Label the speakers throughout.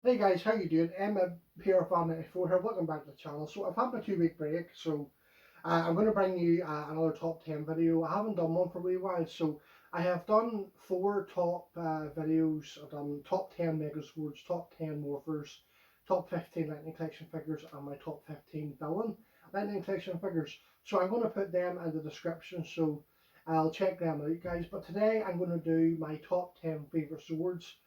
Speaker 1: Hey guys, how you doing? Emma here, Fan94 here, welcome back to the channel. So I've had my 2 week break, so I'm going to bring you another top 10 video. I haven't done one for a wee while, so I have done 4 top videos. I've done top 10 Megazords, top 10 Morphers, top 15 Lightning Collection figures, and my top 15 Villian Lightning Collection figures. So I'm going to put them in the description, so I'll check them out guys. But today I'm going to do my top 10 favourite swords.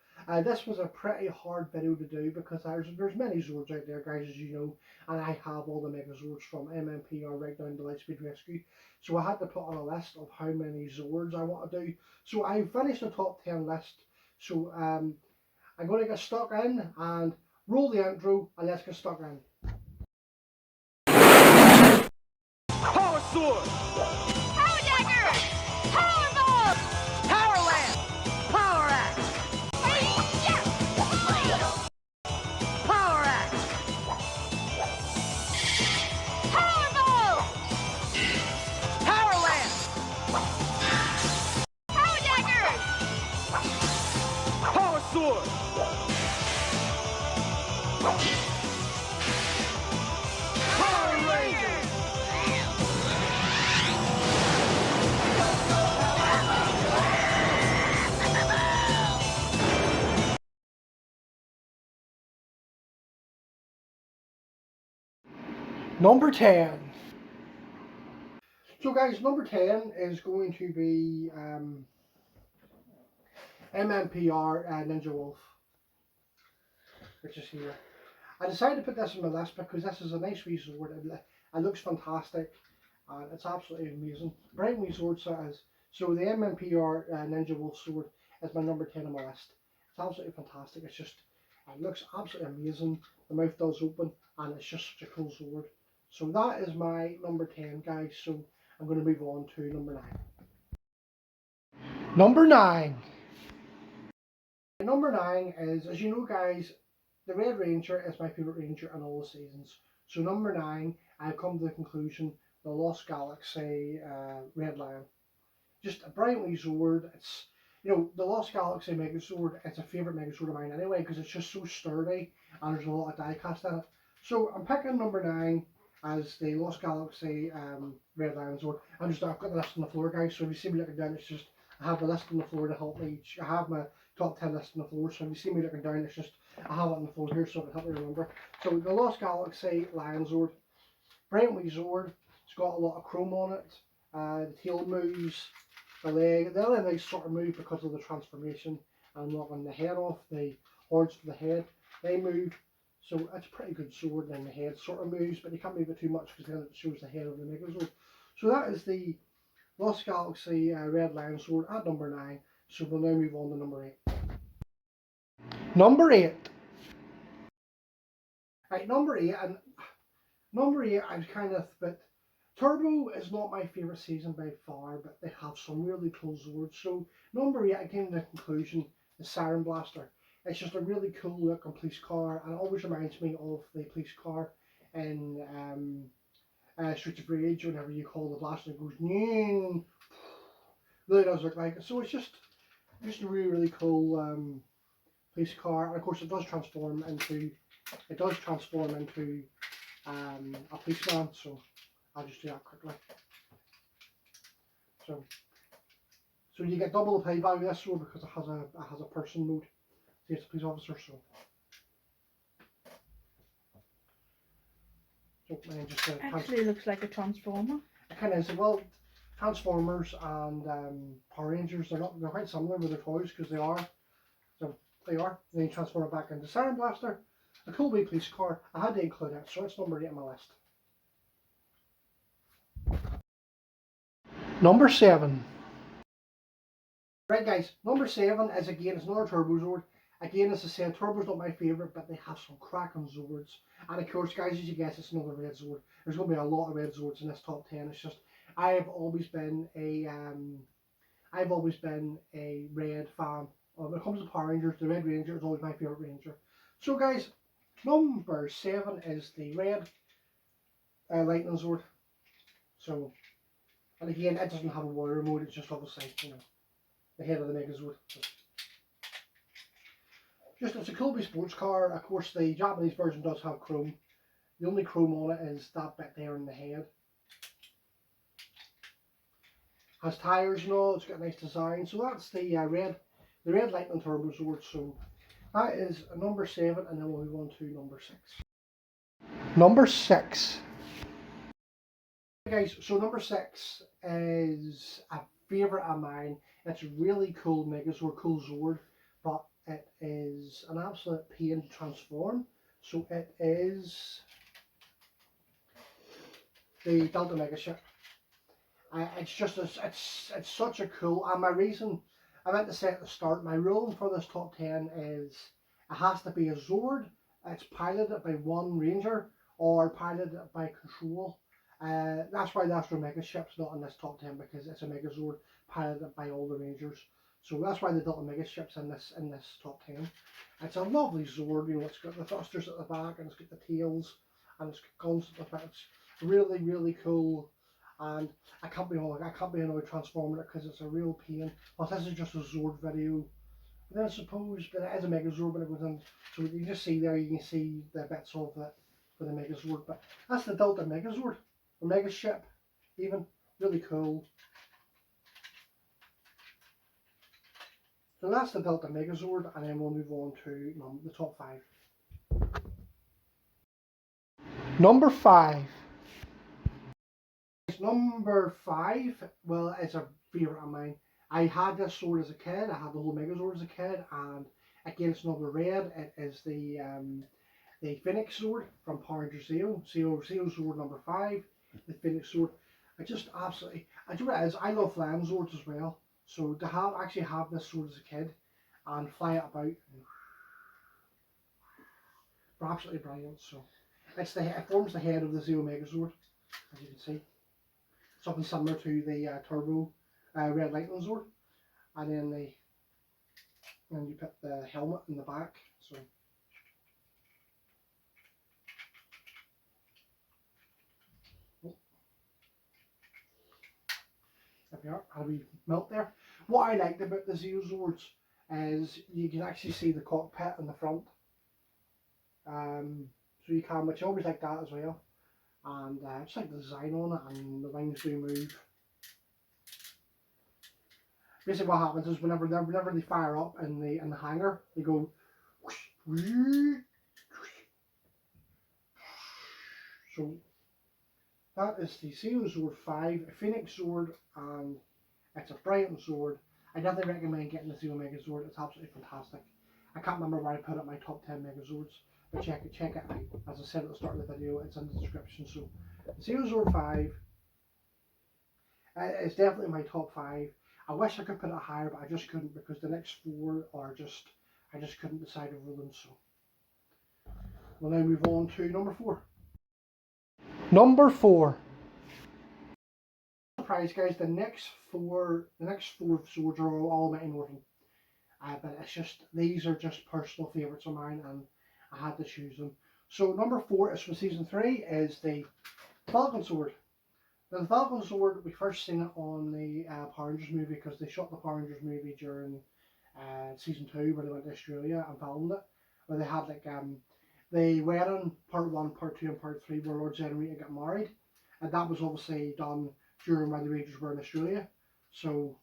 Speaker 1: This was a pretty hard video to do because there's many Zords out there, guys, as you know, and I have all the Megazords from MMPR right down to Lightspeed Rescue. So I had to put on a list of how many Zords I want to do. So I finished the top 10 list. So I'm going to get stuck in and roll the intro and let's get stuck in.
Speaker 2: Power Sword!
Speaker 3: Power Dagger! Power Ball!
Speaker 2: Power Lance! Power Axe! Power Axe!
Speaker 3: Power Ball!
Speaker 2: Power Lance!
Speaker 3: Power Dagger!
Speaker 2: Power Sword! Power Ranger!
Speaker 1: Number 10. So guys, number 10 is going to be MMPR Ninja Wolf, which is here. I decided to put this on my list because this is a nice wee sword. It looks fantastic and it's absolutely amazing. Bright wee sword so it is. So the MMPR Ninja Wolf sword is my number 10 on my list. It's absolutely fantastic. It looks absolutely amazing. The mouth does open and it's just such a cool sword. So that is my number 10 guys. So I'm going to move on to number 9. Number 9. Number 9 is, as you know guys, the Red Ranger is my favourite Ranger in all the seasons. So number 9, I've come to the conclusion, the Lost Galaxy Red Lion. Just a bright wee sword. It's, you know, the Lost Galaxy Megazord, it's a favourite Megazord of mine anyway, because it's just so sturdy and there's a lot of die cast in it. So I'm picking number 9 as the Lost Galaxy Red Lion Sword. I've got the list on the floor guys, so if you see me looking down, it's just, I have the list on the floor to help me. I have my top 10 list on the floor, so if you see me looking down, it's just, I have it on the floor here so it can help me remember. So the Lost Galaxy Lion Zord, bright wee Zord, it's got a lot of chrome on it, the tail moves, the leg, the other legs sort of move because of the transformation and knocking the head off, the horns to the head, they move. So it's a pretty good sword, and the head sort of moves, but you can't move it too much because then it shows the head of the Megazord. So that is the Lost Galaxy Red Lion Sword at number 9. So we'll now move on to number 8. Number 8. Right, number 8, and number 8 I'm kind of, but Turbo is not my favourite season by far, but they have some really cool Zords. So number 8, I came to the conclusion, the Siren Blaster. It's just a really cool looking police car, and it always reminds me of the police car in Streets of Rage. Whenever you call the blaster, it goes Nying. Really does look like it. So it's just a really cool police car, and of course it does transform into a policeman. So I'll just do that quickly. So you get double the play value of this sword because it has a person mode. See, it's a police officer. So just
Speaker 4: actually looks like a transformer.
Speaker 1: It kind of is. Well, Transformers and Power Rangers, they're quite similar with their toys because they are. So they are. Then you transform it back into Siren Blaster. A cool wee police car. I had to include it, so it's number 8 on my list. Number 7. Right guys, number 7 is again, it's another Turbo Zord. Again, as I said, Turbo's not my favourite, but they have some cracking Zords. And of course, guys, as you guess, it's another Red Zord. There's going to be a lot of Red Zords in this top 10. It's just, I've always been a Red fan. When it comes to Power Rangers, the Red Ranger is always my favourite Ranger. So guys, number 7 is the Red Lightning Zord. So, and again, it doesn't have a warrior mode, it's just obviously, you know, the head of the Megazord. Just it's a cool wee sports car. Of course, the Japanese version does have chrome. The only chrome on it is that bit there in the head. Has tyres and all. It's got a nice design. So that's the red Lightning Turbo Zord. So that is number 7, and then we'll move on to number 6. Number 6. Guys, so number 6 is a favourite of mine. It's a really cool Megazord, cool Zord, but it is an absolute pain to transform. So it is the Delta Mega Ship. It's just it's such a cool, and my reason I meant to say at the start, my ruling for this top 10 is it has to be a Zord. It's piloted by one Ranger or piloted by Control. That's why the Astro Mega Ship's not in this top 10, because it's a Megazord piloted by all the Rangers. So that's why the Delta Mega Ship's in this top 10. It's a lovely Zord, you know, it's got the thrusters at the back and it's got the tails and it's got guns at the back. It's really, really cool, and I can't be annoyed transforming it because it's a real pain. Plus this is just a Zord video. But then I suppose, but it is a Megazord when it goes in, so you can just see there, you can see the bits of it for the Megazord. But that's the Delta Megazord, or Mega Ship even, really cool. So that's the Delta Megazord, and then we'll move on to the top 5. Number 5. Number 5, well, it's a favourite of mine. I had this sword as a kid, I had the whole Megazord as a kid, and again it's another red. It is the Phoenix Sword from Power Rangers Zeo. Zeo Sword number 5, the Phoenix Sword. I just absolutely, I do know what it is, I love flying Zords as well. So to actually have this sword as a kid and fly it about, are absolutely brilliant. So it forms the head of the Zeo Megazord, as you can see. Something similar to the Turbo Red Lightning Zord, and then you put the helmet in the back. So there we are, had a wee melt there. What I liked about the Zeo Zords is you can actually see the cockpit in the front. So you can, which I always like that as well. And I just like the design on it, and the wings do move. Basically what happens is whenever they fire up in the hangar, they go whoosh, whoosh, so that is the Zeo Zord 5, a Phoenix Zord, and it's a brilliant Zord. I definitely recommend getting the Zeo Megazord. It's absolutely fantastic. I can't remember where I put it my top 10 Megazords, but check it out. As I said at the start of the video, it's in the description. So Zeo Zord 5 it's definitely my top 5. I wish I could put it higher, but I just couldn't, because the next 4 are just, I just couldn't decide over them. So we'll now move on to number 4. Number 4. Surprise, guys! The next four swords are all Mighty Morphin. But it's just, these are just personal favourites of mine, and I had to choose them. So number 4 is from season 3, is the Falcon Sword. Now the Falcon Sword, we first seen it on the Power Rangers movie, because they shot the Power Rangers movie during season 2, where they went to Australia and filmed it, where they had like the wedding, part 1, part 2 and part 3, where Lord Zed and Rita got married, and that was obviously done during when the Rangers were in Australia. So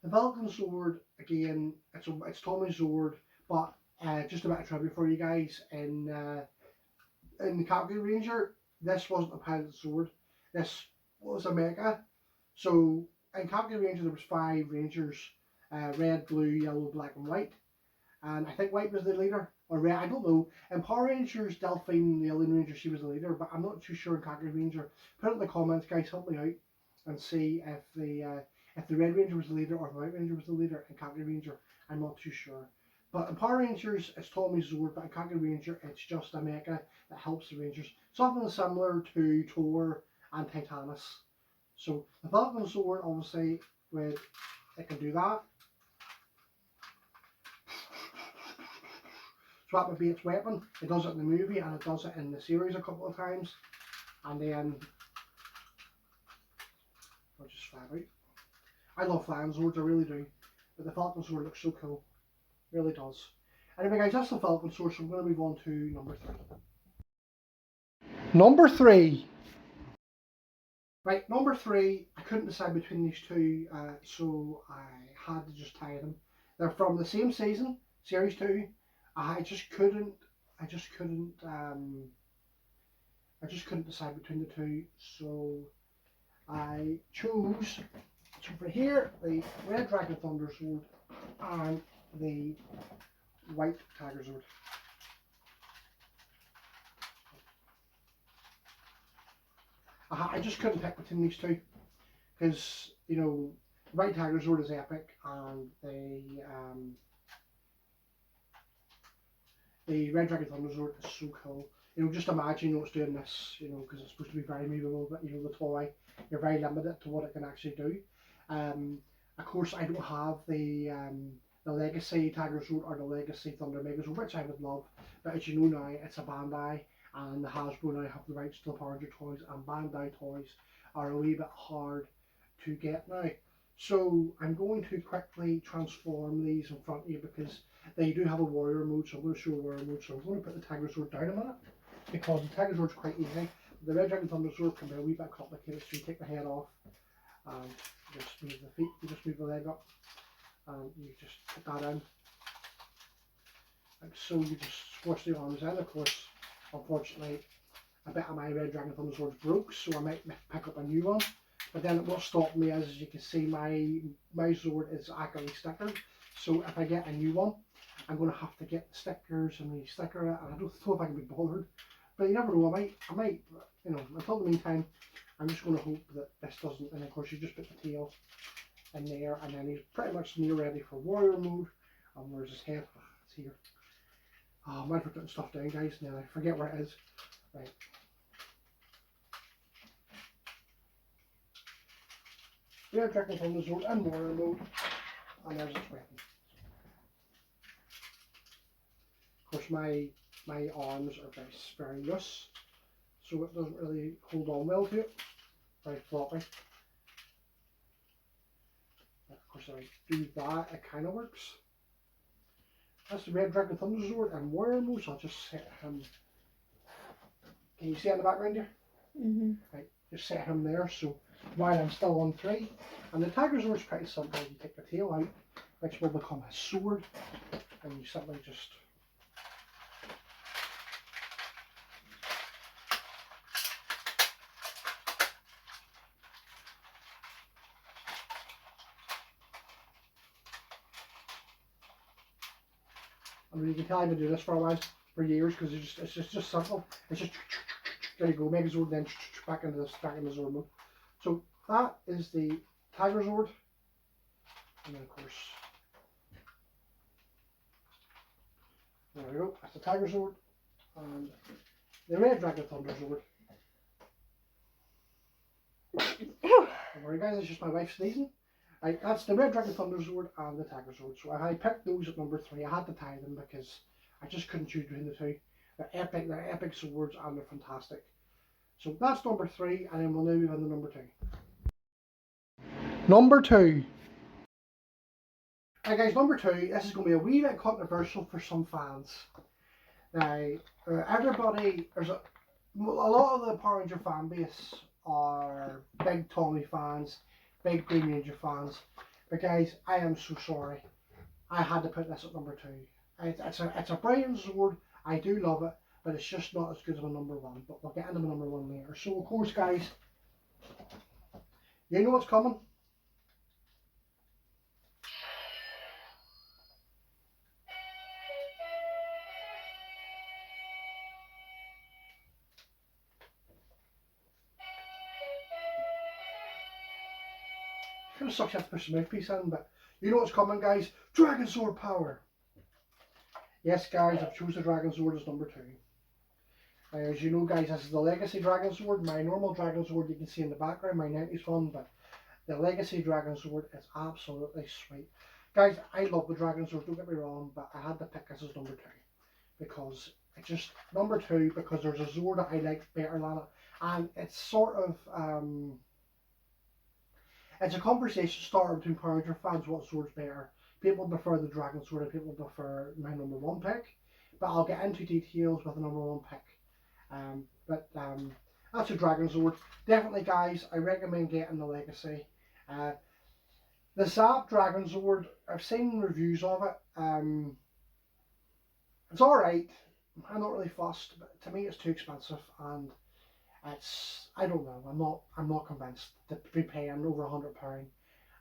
Speaker 1: the Falcon Sword, again, it's Tommy's Zord, but just a bit of trivia for you guys. In the Calgary Ranger, this wasn't a pilot sword. This was a Mega. So in Calgary Ranger there was 5 Rangers, red, blue, yellow, black and white. And I think white was the leader, or red, I don't know. In Power Rangers, Delphine, the Alien Ranger, she was the leader, but I'm not too sure in Calgary Ranger. Put it in the comments, guys, help me out and see if the Red Ranger was the leader or the White Ranger was the leader. In Calgary Ranger, I'm not too sure. But in Power Rangers, it's Tommy's Zord, but in Calgary Ranger, it's just a Mecha that helps the Rangers. Something similar to Tor and Titanus. So the Falcon Sword, obviously, it can do that. So that would be its weapon. It does it in the movie, and it does it in the series a couple of times. And then I'll just fly out. I love flying Zords, I really do. But the Falcon Sword looks so cool. really does. Anyway guys, that's the Falcon Sword, so I'm going to move on to number 3. Number 3. Right, number 3, I couldn't decide between these two, so I had to just tie them. They're from the same season, Series 2. I just couldn't decide between the two, so I chose over here the Red Dragon Thunder Sword and the White Tiger Sword. I just couldn't pick between these two because, you know, White Tiger Sword is epic and the Red Dragon Thunder Sword is so cool. You know, just imagine, you know, it's doing this, you know, because it's supposed to be very movable, but, you know, the toy, you're very limited to what it can actually do. Of course, I don't have the Legacy Tiger Sword or the Legacy Thunder Megazord, which I would love, but as you know now, it's a Bandai, and the Hasbro now have the rights to the Power Ranger toys, and Bandai toys are a wee bit hard to get now. So I'm going to quickly transform these in front of you because they do have a warrior mode, so I'm going to show a warrior mode. So I'm going to put the Tiger Sword down a minute because the Tiger Sword's quite easy. The Red Dragon Thunder Sword can be a wee bit complicated, so you take the head off and just move the feet, you just move the leg up and you just put that in. Like so, you just squash the arms in. Of course, unfortunately, a bit of my Red Dragon Thunder Sword broke, so I might pick up a new one. But then what stopped me is, as you can see, my Zord is accurately stickered. So if I get a new one, I'm going to have to get the stickers and the sticker it, and I don't know if I can be bothered. But you never know, I might, you know, until the meantime, I'm just going to hope that this doesn't, and of course you just put the tail in there, and then he's pretty much near ready for warrior mode. And where's his head? It's here. Oh, I'm for putting stuff down, guys, and then I forget where it is. Right. Red Dragon Thunder Sword and warrior mode, and there's its weapon. Of course, my arms are very loose, so it doesn't really hold on well to it. Very floppy. But of course, if I do that, it kind of works. That's the Red Dragon Thunder Sword and warrior mode, so I'll just set him. Can you see it in the background here? Right, just set him there, so while I'm still on 3. And the Tiger Sword's pretty simple. You take the tail out, which will become a sword, and you simply just I mean, you can tell I've been doing this for a while, for years, because it's just simple. It's just there you go, Megazord, then back into Zord mode. So that is the Tiger Zord, and then of course, there we go. That's the Tiger Zord and the Red Dragon Thunder Zord. Don't worry, guys, it's just my wife sneezing. Right, that's the Red Dragon Thunder Sword and the Tiger Sword. So I picked those at number 3. I had to tie them because I just couldn't choose between the two. They're epic swords and they're fantastic. So that's number 3, and then we'll now move on to number 2. Number 2. Right guys, number 2, this is going to be a wee bit controversial for some fans. Now, everybody, there's a lot of the Power Ranger fan base are big Tommy fans, big Green Ranger fans, but guys, I am so sorry. I had to put this at number 2. It's a brilliant sword. I do love it, but it's just not as good as my number 1. But we'll get into my number 1 later. So of course, guys, you know what's coming. Kind of sucks you have to push the mouthpiece in, but you know what's coming, guys. Dragon Sword power. Yes, guys, I've chosen the Dragon Sword as number 2. As you know, guys, this is the Legacy Dragon Sword. My normal Dragon Sword you can see in the background, my 90s one, but the Legacy Dragon Sword is absolutely sweet. Guys, I love the Dragon Sword, don't get me wrong, but I had to pick this as number 2. Because it's just number 2, because there's a Zord that I like better than it. And it's sort of, it's a conversation starter between Power Ranger fans, what Zord's better. People prefer the Dragon Sword and people prefer my number one pick. But I'll get into details with the number one pick. That's a Dragon Sword. Definitely, guys, I recommend getting the Legacy. The Zap Dragon Sword, I've seen reviews of it. It's alright. I'm not really fussed, but to me it's too expensive, and I don't know. I'm not convinced to be paying over £100.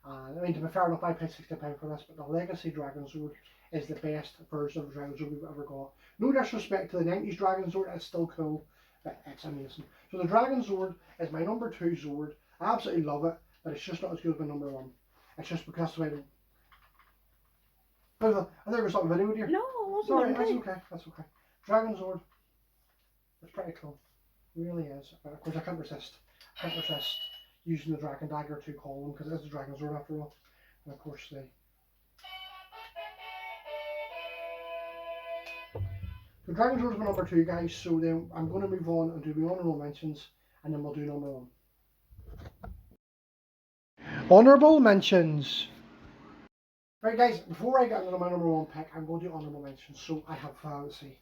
Speaker 1: I mean, to be fair enough, I paid £60 for this, but the Legacy Dragon Sword is the best version of Dragon Sword we've ever got. No disrespect to the 90s Dragon Sword, it's still cool, but it's amazing. So the Dragon Sword is my number 2 Zord. I absolutely love it, but it's just not as good as my number 1. It's just because that's the way I think there's something video here.
Speaker 4: No, it wasn't.
Speaker 1: Sorry, that's okay. That's okay. Dragon Zord. It's pretty cool. It really is. Of course, I can't resist. Using the Dragon Dagger to call them, because it is a Dragon Zord after all. And of course, So Dragon Zord is my number 2, guys. So then I'm going to move on and do my honourable mentions, and then we'll do number 1. Honourable mentions. Right, guys, before I get into my number 1 pick, I'm going to do honourable mentions. So I have, let's see,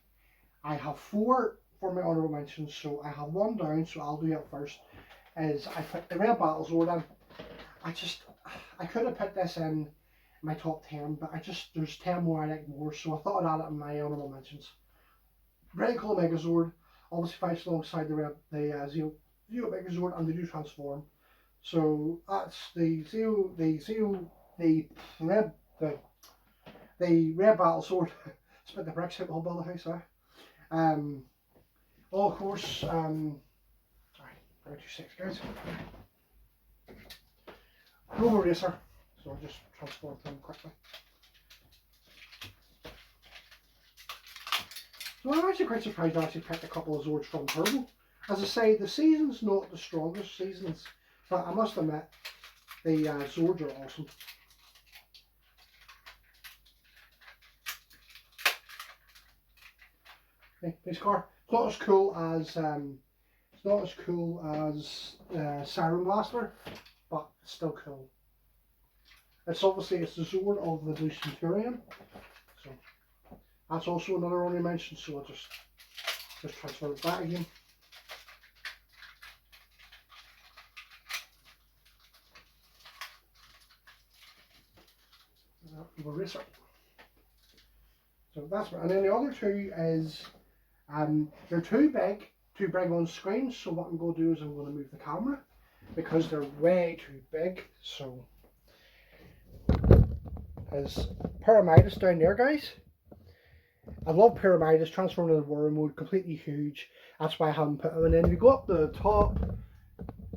Speaker 1: I have 4 for my honourable mentions. So I have 1 down, so I'll do it first. Is I put the Red Battle Zord in. I could have put this in my top 10, but there's 10 more I like more, so I thought I'd add it in my honourable mentions. Very cool Megazord, obviously fights alongside the Zeo Megazord, and they do transform. So that's the Red Battle Sword. Spit the bricks out the whole build the house, of course, sorry, 26 guys. Robo Racer, so I'll just transform them quickly. So I'm actually quite surprised I actually picked a couple of Zords from Turbo. As I say, the season's not the strongest seasons, but I must admit, the Zords are awesome. Okay, this car, it's not as cool as Siren Blaster, but it's still cool. It's the Zord of the Blue Centurion, so that's also another honorable mention. So I'll just transfer it back again. We'll erase it. So that's and then the other 2 is they're too big to bring on screen. So what I'm going to do is I'm going to move the camera because they're way too big. So as Pyramidas down there, guys. I love Pyramidas, transformed into warrior mode, completely huge. That's why I haven't put them in. And then if you go up to the top,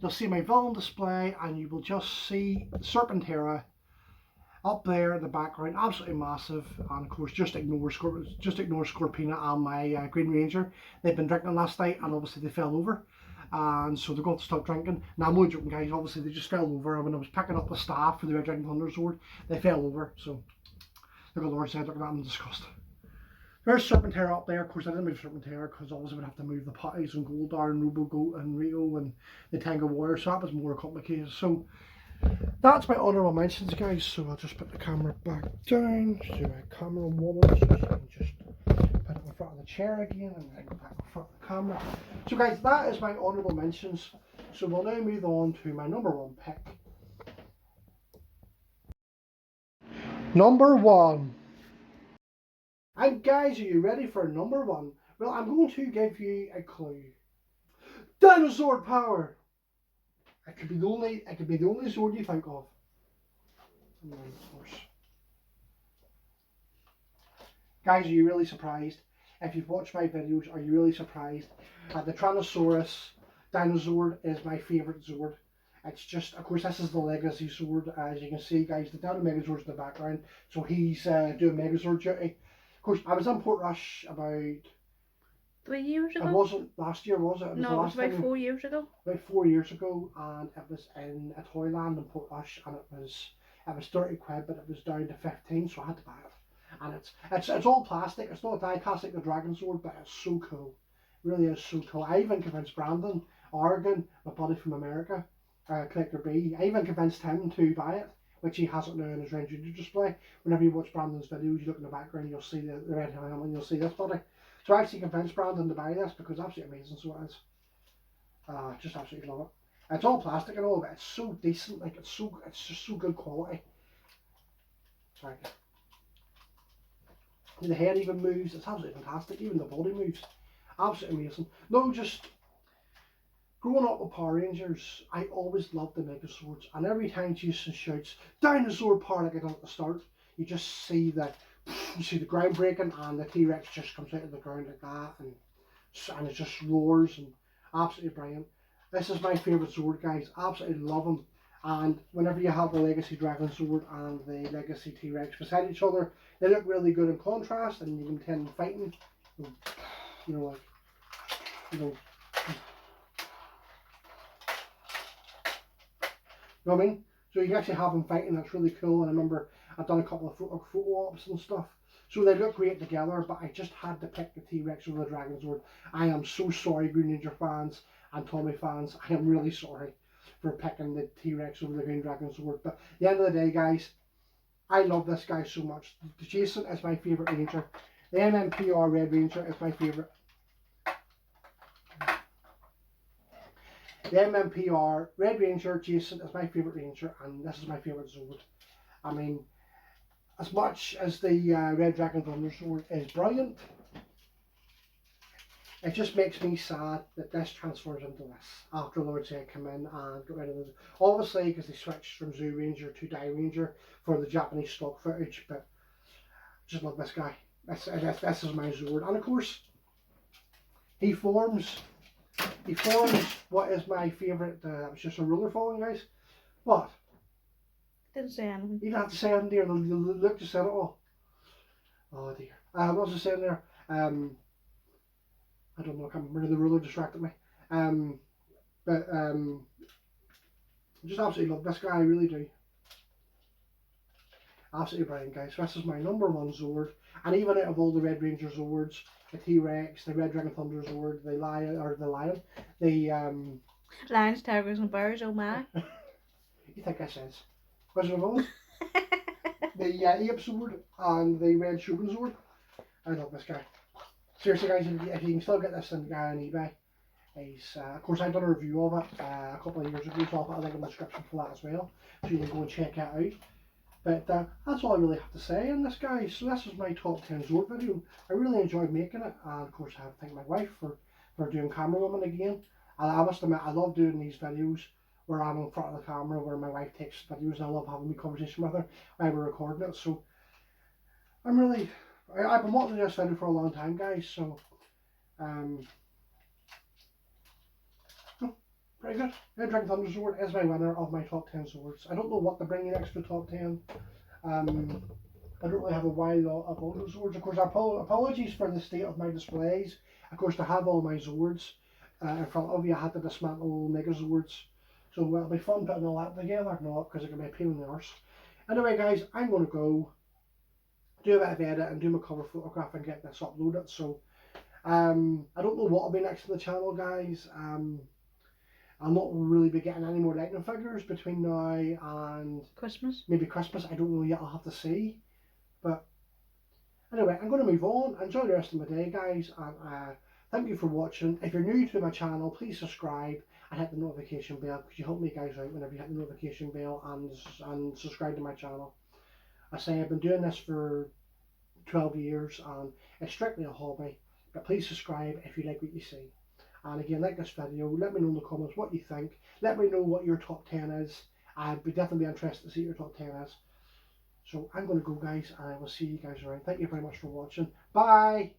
Speaker 1: you'll see my Villian display, and you will just see Serpentera up there in the background, absolutely massive. And of course, just ignore Scorpina and my Green Ranger. They've been drinking last night, and obviously they fell over, and so they're going to stop drinking. Now I'm only joking, guys. Obviously they just fell over when I was picking up the staff for the Red Dragon Thunder Zord. They fell over, so look at Lord said, look at that, I'm disgusted. There's Serpentera up there. Of course, I didn't move Serpentera because obviously we'd have to move the putties and Goldar and Robo Goat and Rio and the Tango Warrior, so that was more complicated. So that's my honourable mentions, guys. So I'll just put the camera back down, do my camera woman, so you can just put it in front of the chair again and then go back in front of the camera. So guys, that is my honourable mentions. So we'll now move on to my number 1 pick. Number 1. And guys, are you ready for number 1? Well, I'm going to give you a clue. Dinosaur power! It could be the only Zord you think of. And then, of course. Guys, are you really surprised? If you've watched my videos, are you really surprised? The Tyrannosaurus Dinosaur is my favourite Zord. It's just, of course, this is the Legacy Zord. As you can see, guys, the Dino Megazord's in the background. So he's doing Megazord duty. Of course, I was in Portrush about
Speaker 4: 3 years ago?
Speaker 1: It wasn't last year, was it?
Speaker 4: No, it was about 4 years ago.
Speaker 1: About 4 years ago, and it was in a Toyland in Portrush, and it was 30 quid, but it was down to 15, so I had to buy it. And it's all plastic. It's not a die cast like the Dragon Sword, but it's so cool. It really is so cool. I even convinced Brandon, Oregon, my buddy from America, Collector B. I even convinced him to buy it which he hasn't now in his Red Ranger display. Whenever you watch Brandon's videos, you look in the background, you'll see the red helmet and you'll see this body. So I actually convinced Brandon to buy this because it's absolutely amazing, so it is. Just absolutely love it. It's all plastic and all, but it's so decent, like it's just so good quality. Sorry. The head even moves, it's absolutely fantastic, even the body moves. Absolutely amazing. No, just growing up with Power Rangers, I always loved the Megazords, and every time Jason shouts, "Dinosaur power," like I did at the start, you just see the ground breaking, and the T-Rex just comes out of the ground like that, and it just roars, and absolutely brilliant. This is my favourite Zord, guys. Absolutely love them. And whenever you have the Legacy Dragon Sword and the Legacy T-Rex beside each other, they look really good in contrast, and you can tend them fighting. You know, like, you know. You know what I mean? So you can actually have them fighting, that's really cool. And I remember I've done a couple of photo ops and stuff. So they look great together, but I just had to pick the T-Rex over the Dragon Sword. I am so sorry, Green Ranger fans and Tommy fans. I am really sorry for picking the T-Rex over the Green Dragon Sword. But at the end of the day, guys, I love this guy so much. Jason is my favourite Ranger. The MMPR Red Ranger is my favourite. The MMPR Red Ranger, Jason, is my favourite Ranger, and this is my favourite Zord. I mean, as much as the Red Dragon Thunder Sword is brilliant, it just makes me sad that this transfers into this after Lord Zed come in and got rid of it. Obviously, because they switched from Zoo Ranger to Die Ranger for the Japanese stock footage, but I just love this guy. This is my Zord. And of course, he forms what is my favourite. It was just a ruler falling, guys. What?
Speaker 4: Didn't say anything.
Speaker 1: You don't have to say anything there. The look just said it all. Oh dear. What was I saying there? I don't know. I can't remember. The ruler distracted me. But I just absolutely love this guy. I really do. Absolutely brilliant, guys. This is my #1 Zord, and even out of all the Red Ranger Zords, the T-Rex, the Red Dragon Thunder Zord, the Lion, the
Speaker 4: Lions, tigers, and bears. Oh my!
Speaker 1: you think I says Wizard of Oz? The Ape Zord and the Red Shogun Zord. I love this guy. Seriously, guys, if you can still get this guy on eBay, he's of course I've done a review of it a couple of years ago, so I'll put a link in the description for that as well, so you can go and check it out. But that's all I really have to say on this, guys. So this was my top 10 Zord video. I really enjoyed making it, and of course I have to thank my wife for doing camerawoman again. And I must admit, I love doing these videos where I'm in front of the camera, where my wife takes videos, and I love having a conversation with her while we're recording it. So I've been wanting to do this video for a long time, guys. So pretty good. Red Dragon Thunder Zord is my winner of my top 10 Zords. I don't know what to bring you next for top 10. I don't really have a wild lot of other Zords. Of course, apologies for the state of my displays. Of course, to have all my Zords in front of you, I had to dismantle Megazords. So it'll be fun putting all that together. Not because it can be a pain in the arse. Anyway, guys, I'm going to go do a bit of edit and do my cover photograph and get this uploaded. So I don't know what will be next on the channel, guys. I'll not really be getting any more lightning figures between now and
Speaker 4: Christmas.
Speaker 1: maybe Christmas. I don't know yet. I'll have to see. But anyway, I'm going to move on. Enjoy the rest of my day, guys. And thank you for watching. If you're new to my channel, please subscribe and hit the notification bell, because you help me guys out whenever you hit the notification bell and subscribe to my channel. I say I've been doing this for 12 years and it's strictly a hobby. But please subscribe if you like what you see. And again, like this video, let me know in the comments what you think. Let me know what your top 10 is. I'd be definitely interested to see what your top 10 is. So I'm going to go, guys, and I will see you guys around. Thank you very much for watching. Bye!